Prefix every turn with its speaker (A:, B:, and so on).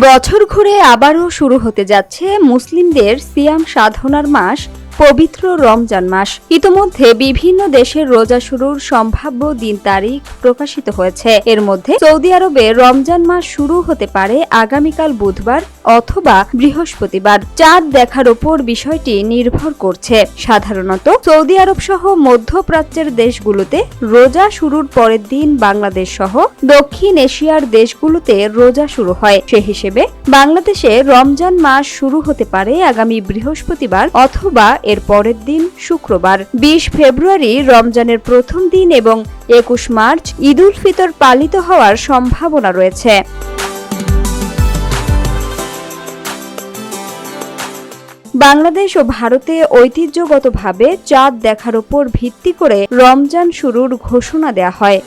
A: বছর ঘুরে আবারও শুরু হতে যাচ্ছে মুসলিমদের সিয়াম সাধনার মাস পবিত্র রমজান মাস। ইতোমধ্যে বিভিন্ন দেশের রোজা শুরুর সম্ভাব্য দিন তারিখ প্রকাশিত হয়েছে। এর মধ্যে সৌদি আরবে রমজান মাস শুরু হতে পারে আগামীকাল বুধবার অথবা বৃহস্পতিবার। চাঁদ দেখার ওপর বিষয়টি নির্ভর করছে। সাধারণত সৌদি আরব সহ মধ্যপ্রাচ্যের দেশগুলোতে রোজা শুরুর পরের দিন বাংলাদেশ সহ দক্ষিণ এশিয়ার দেশগুলোতে রোজা শুরু হয়। সে হিসেবে বাংলাদেশে রমজান মাস শুরু হতে পারে আগামী বৃহস্পতিবার অথবা এর পরের দিন শুক্রবার। 20 ফেব্রুয়ারি রমজানের প্রথম দিন এবং 21 মার্চ ঈদ উল ফিতর পালিত হওয়ার সম্ভাবনা রয়েছে। বাংলাদেশ ও ভারতে ঐতিহ্যগতভাবে চাঁদ দেখার উপর ভিত্তি করে রমজান শুরুর ঘোষণা দেয়া হয়।